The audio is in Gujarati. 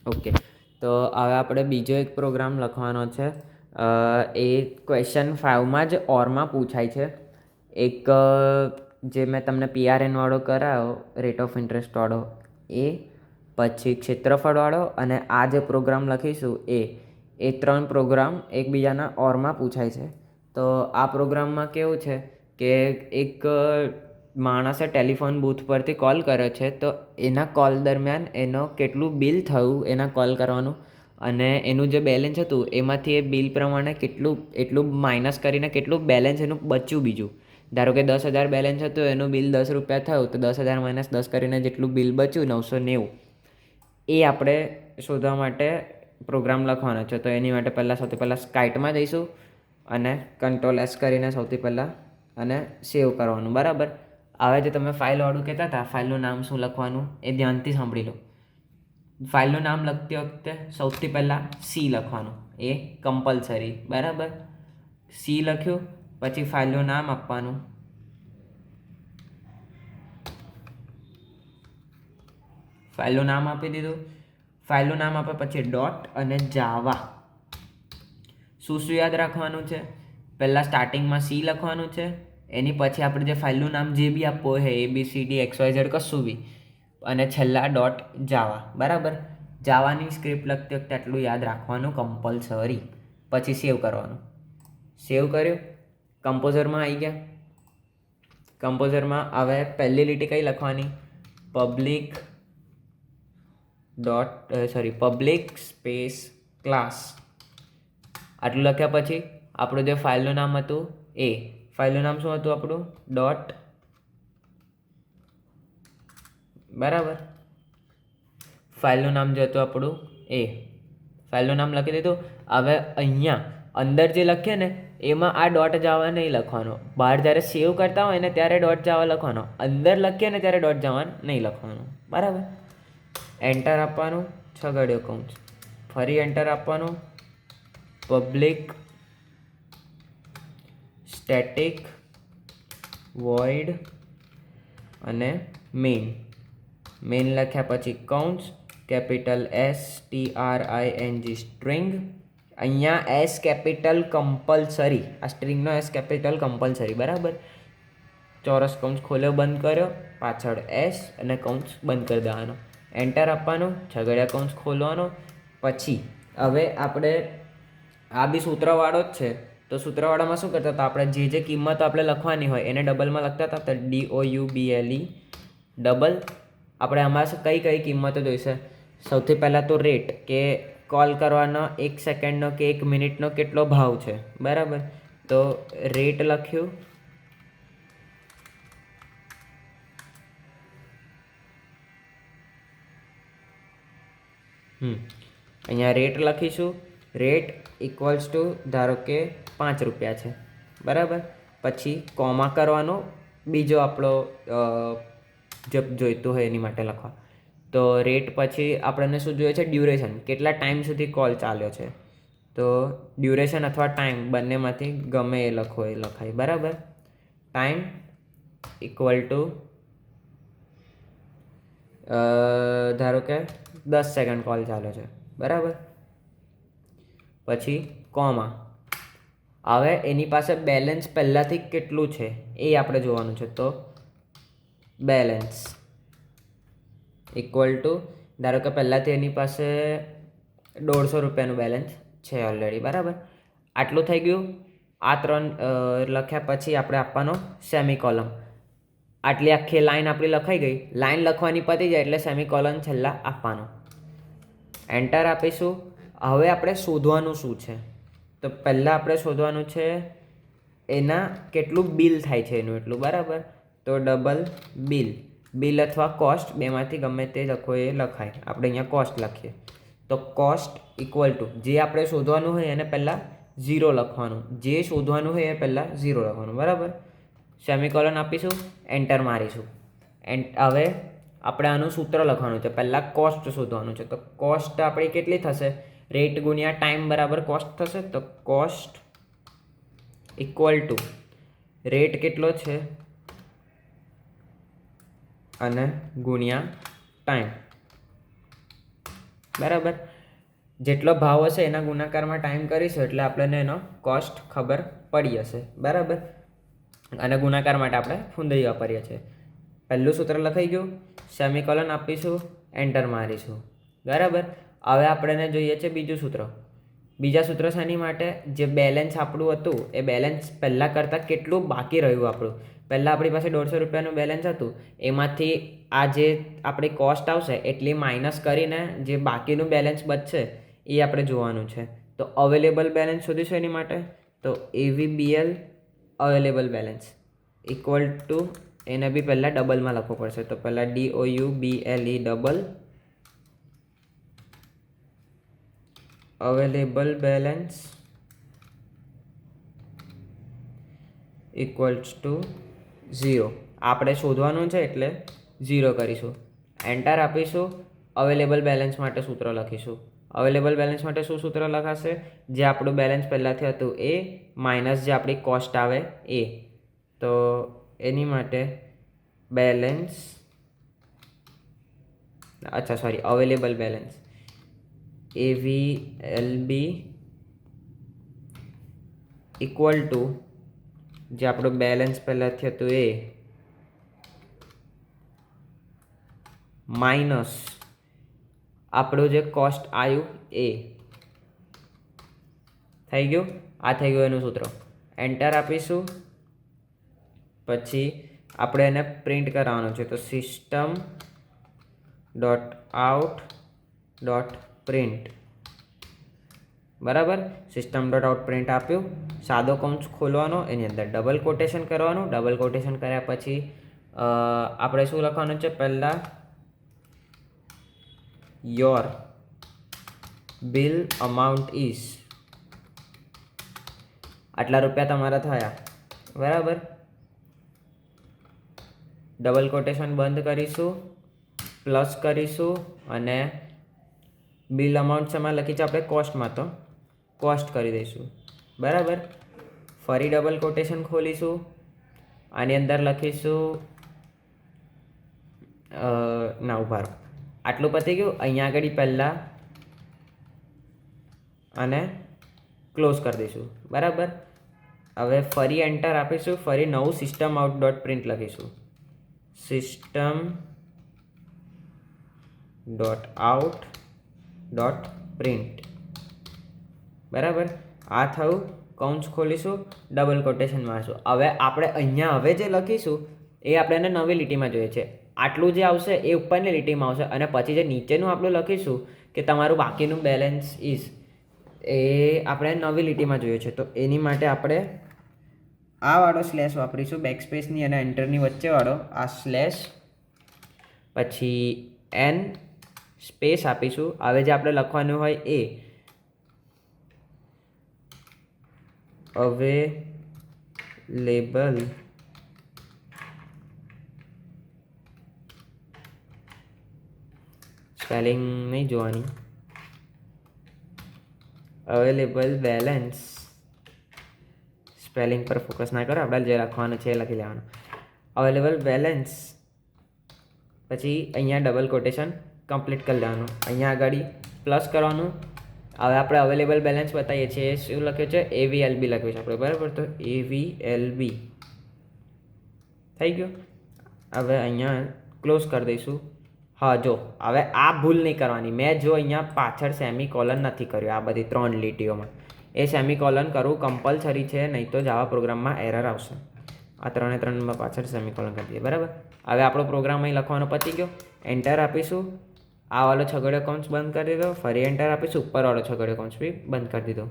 ઓકે, તો હવે આપણે બીજો એક પ્રોગ્રામ લખવાનો છે. એ ક્વેશ્ચન 5માં જ ઓરમાં પૂછાય છે. એક જે મેં તમને PRN વાળો કરાયો, રેટ ઓફ ઇન્ટરેસ્ટવાળો, એ પછી ક્ષેત્રફળવાળો અને આ જે પ્રોગ્રામ લખીશું એ 3 પ્રોગ્રામ એકબીજાના ઓરમાં પૂછાય છે. તો આ પ્રોગ્રામમાં કેવું છે કે એક માણસે ટેલિફોન બૂથ પરથી કોલ કર્યો છે, તો એના કોલ દરમિયાન એનો કેટલું બિલ થયું એના કોલ કરવાનું, અને એનું જે બેલેન્સ હતું એમાંથી એ બિલ પ્રમાણે એટલું માઇનસ કરીને કેટલું બેલેન્સ એનું બચ્યું બીજું. ધારો કે 10,000 બેલેન્સ હતું, એનું બિલ 10 રૂપિયા થયું, તો 10,000 માઇનસ 10 કરીને જેટલું બિલ બચ્યું 990, એ આપણે શોધવા માટે પ્રોગ્રામ લખવાનો છે. તો એની માટે સૌથી પહેલાં સ્કાઇટમાં જઈશું અને Ctrl+S કરીને સૌથી પહેલાં અને સેવ કરવાનું. બરાબર. હવે જે તમે ફાઇલવાળું કહેતા હતા, ફાઇલનું નામ શું લખવાનું એ ધ્યાનથી સાંભળી લો. ફાઇલનું નામ લખતી વખતે સૌથી પહેલાં સી લખવાનું, એ કમ્પલસરી. બરાબર. સી લખ્યું પછી ફાઇલનું નામ આપવાનું. ફાઇલનું નામ આપી દીધું. ફાઇલનું નામ આપ્યા પછી ડોટ અને જાવા. શું યાદ રાખવાનું છે? પહેલાં સ્ટાર્ટિંગમાં સી લખવાનું છે, એની પછી આપણે જે ફાઇલનું નામ જે બી આપવું હોય, ABCD XYZ કશું બી, અને છેલ્લા ડોટ જાવા. બરાબર. જાવાની સ્ક્રિપ્ટ લખતી વખતે આટલું યાદ રાખવાનું કમ્પલસરી. પછી સેવ કરવાનું. સેવ કર્યું. કમ્પોઝરમાં આવી ગયા. કમ્પોઝરમાં હવે પહેલી લીટી કઈ લખવાની? Public space class. આટલું લખ્યા પછી આપણું જે ફાઇલનું નામ હતું એ ફાઇલનું નામ શું હતું આપણું? ડોટ. બરાબર. ફાઇલનું નામ જે હતું આપણું એ ફાઇલનું નામ લખી દીધું. હવે અહીંયા અંદર જે લખીએ ને એમાં આ ડોટ જાવા નહીં લખવાનો. બહાર જ્યારે સેવ કરતા હોય ને ત્યારે ડોટ જાવા લખવાનો. અંદર લખીએ ને ત્યારે ડોટ જાવા નહીં લખવાનું. બરાબર. એન્ટર આપવાનું, છગડીયો કૌંસ. ફરી એન્ટર આપવાનું. પબ્લિક સ્ટેટિક વોઇડ અને મેઇન લખ્યા પછી કૌંસ, કેપિટલ STRING સ્ટ્રિંગ. અહીંયા S કેપિટલ કમ્પલસરી, આ સ્ટ્રિંગનો S કેપિટલ કમ્પલસરી. બરાબર. ચોરસ કૌંસ ખોલ્યો, બંધ કર્યો, પાછળ S અને કૌંસ બંધ કરી દેવાનો. એન્ટર આપવાનું, છગડીયા કૌંસ ખોલવાનો. પછી હવે આપણે આ બી સૂત્રવાળો જ છે, તો સૂત્રવાળામાં શું કરતા હતા આપણે? જે કિંમતો આપણે લખવાની હોય એને ડબલમાં લખતા હતા. તો DOUBLE ડબલ. આપણે આમાં કઈ કિંમતો જોઈશે? સૌથી પહેલાં તો રેટ, કે કોલ કરવાનો 1 સેકન્ડનો કે 1 મિનિટનો કેટલો ભાવ છે. બરાબર. તો રેટ લખ્યું. અહીંયા રેટ લખીશું. રેટ ઇક્વલ્સ ટુ ધારો કે 5 રૂપિયા છે. બરાબર. પછી કોમા કરવાનો, બીજો આપણો જે જોઈતું હોય એની માટે લખવા. તો રેટ પછી આપણને શું જોઈએ છે? ડ્યુરેશન, કેટલા ટાઈમ સુધી કોલ ચાલ્યો છે. તો ડ્યુરેશન અથવા ટાઈમ બંનેમાંથી ગમે એ લખો એ લખાય. બરાબર. ટાઈમ ઇક્વલ ટુ ધારો કે 10 સેકન્ડ કોલ ચાલ્યો છે. બરાબર. પછી કોમા. હવે એની પાસે બેલેન્સ પહેલાંથી કેટલું છે એ આપણે જોવાનું છે. તો બેલેન્સ ઇક્વલ ટુ ધારો કે પહેલાંથી એની પાસે 150 રૂપિયાનું બેલેન્સ છે ઓલરેડી. બરાબર. આટલું થઈ ગયું. આ 3 લખ્યા પછી આપણે આપવાનો સેમિકોલન. આટલી આખી લાઈન આપણી લખાઈ ગઈ. લાઈન લખવાની પતી જાય એટલે સેમિકોલન છેલ્લા આપવાનો. એન્ટર આપીશું. હવે આપણે શોધવાનું શું છે? તો પહેલાં આપણે શોધવાનું છે એના કેટલું બિલ થાય છે એનું એટલું. બરાબર. તો ડબલ બિલ અથવા કોસ્ટ, બેમાંથી ગમે તે લખો એ લખાય. આપણે અહીંયા કોસ્ટ લખીએ. તો કોસ્ટ ઇક્વલ ટુ જે આપણે શોધવાનું હોય એને પહેલાં 0 લખવાનું. જે શોધવાનું હોય એ પહેલાં 0 લખવાનું. બરાબર. સેમિકોલન આપીશું, એન્ટર મારીશું. હવે આપણે આનું સૂત્ર લખવાનું છે. પહેલાં કોસ્ટ શોધવાનું છે. તો કોસ્ટ આપણી કેટલી થશે? રેટ ગુણ્યા ટાઈમ બરાબર કોસ્ટ થશે. તો કોસ્ટ ઇક્વલ ટુ રેટ કેટલો છે અને ગુણ્યા ટાઈમ. બરાબર. જેટલો ભાવ હશે એના ગુણાકારમાં ટાઈમ કરીશું એટલે આપણને એનો કોસ્ટ ખબર પડી જશે. બરાબર. અને ગુણાકાર માટે આપણે ફૂંદરી વાપરીએ છીએ. પહેલું સૂત્ર લખાઈ ગયું, સેમિકોલન આપીશું, એન્ટર મારીશું. બરાબર. હવે આપણને જોઈએ છે બીજું સૂત્ર. બીજા સૂત્ર શાની માટે? જે બેલેન્સ આપણું હતું એ બેલેન્સ પહેલાં કરતાં કેટલું બાકી રહ્યું આપણું. પહેલાં આપણી પાસે 150 રૂપિયાનું બેલેન્સ હતું, એમાંથી આ જે આપણી કોસ્ટ આવશે એટલી માઇનસ કરીને જે બાકીનું બેલેન્સ બચશે એ આપણે જોવાનું છે. તો અવેલેબલ બેલેન્સ શોધીશું એની માટે. તો AVBL available balance equal to, એને બી પહેલાં ડબલમાં લખવું પડશે. તો પહેલાં DOUBLE double available balance equals to 0. આપણે શોધવાનું છે એટલે 0 કરીશું. એન્ટર આપીશું. અવેલેબલ બેલેન્સ માટે સૂત્ર લખીશું. અવેલેબલ બેલેન્સ માટે શું સૂત્ર લખાશે? જે આપણું બેલેન્સ પહેલાંથી હતું એ માઇનસ જે આપણી કોસ્ટ આવે એ. તો એની માટે balance, available balance AVLB equal to જે આપણું બેલેન્સ પહેલાંથી હતું એ માઇનસ આપણું જે કોસ્ટ આવ્યું એ. થઈ ગયું? આ થઈ ગયું એનું સૂત્ર. એન્ટર આપીશું. પછી આપણે એને પ્રિન્ટ કરાવવાનું છે. તો system.out.print. બરાબર. system.out.print આપ્યું. સાદો કૌંસ ખોલવાનો, એની અંદર ડબલ કોટેશન કરવાનું. ડબલ કોટેશન કર્યા પછી આપણે શું લખવાનું છે? પહેલાં યોર બિલ અમાઉન્ટ ઇઝ, આટલા રૂપિયા તમારા થયા. બરાબર. ડબલ કોટેશન બંધ કરીશું, પ્લસ કરીશું અને બિલ અમાઉન્ટ શેમાં લખી છે આપણે? કોસ્ટમાં. તો કોસ્ટ કરી દઈશું. બરાબર. ફરી ડબલ કોટેશન ખોલીશું, આની અંદર લખીશું ઉભા રહો. આટલું પતી ગયું. અહીંયા આગળ પહેલાં અને ક્લોઝ કરી દઈશું. બરાબર. હવે ફરી એન્ટર આપીશું. ફરી નવું સિસ્ટમ આઉટ ડોટ પ્રિન્ટ લખીશું. system.out.print. બરાબર. આ થયું. કૌંસ ખોલીશું, ડબલ કોટેશન મારશું. હવે આપણે અહીંયા હવે જે લખીશું એ આપણે નવી લીટીમાં જોઈએ છે. આટલું જે આવશે એ ઉપરની લીટીમાં આવશે અને પછી જે નીચેનું આપણું લખીશું કે તમારું બાકીનું બેલેન્સ ઇઝ, એ આપણે નવી લીટીમાં જોઈએ છે. તો એની માટે આપણે આ વાળો સ્લેશ વાપરીશું, બેકસ્પેસની અને એન્ટરની વચ્ચેવાળો આ સ્લેશ. પછી એન સ્પેસ આપીશું. હવે જે આપણે લખવાનું હોય એ અવેલેબલ સ્પેલિંગ નહીં જોવાની, અવેલેબલ બેલેન્સ. સ્પેલિંગ પર ફોકસ ના કરો, આપણે જે લખવાનું છે એ લખી લેવાનું. અવેલેબલ બેલેન્સ, પછી અહીંયા ડબલ કોટેશન કમ્પ્લીટ કરી લેવાનું. અહીંયા આગળ પ્લસ કરવાનું. હવે આપણે અવેલેબલ બેલેન્સ બતાવીએ છીએ. શું લખ્યું છે? AVLB લખ્યું છે આપણે. બરાબર. તો AVLB થઈ ગયું. હવે અહીંયા ક્લોઝ કરી દઈશું. હા, જો હવે આ ભૂલ નહીં કરવાની. મેં જો અહીંયા પાછળ સેમિકોલન નથી કર્યું આ બધી 3 લીટીઓમાં. એ સેમિકોલન કરવું કમ્પલસરી છે, નહીં તો જાવા પ્રોગ્રામમાં એરર આવશે. આ 3 પાછળ સેમિકોલન કરી દઈએ. બરાબર. હવે આપણો પ્રોગ્રામ અહીં લખવાનો પતી ગયો. એન્ટર આપીશું. આ વાળો છગડીયો કૌંસ બંધ કરી દીધો. ફરી એન્ટર આપીશું. ઉપરવાળો છગડીયો કૌંસ બી બંધ કરી દીધો.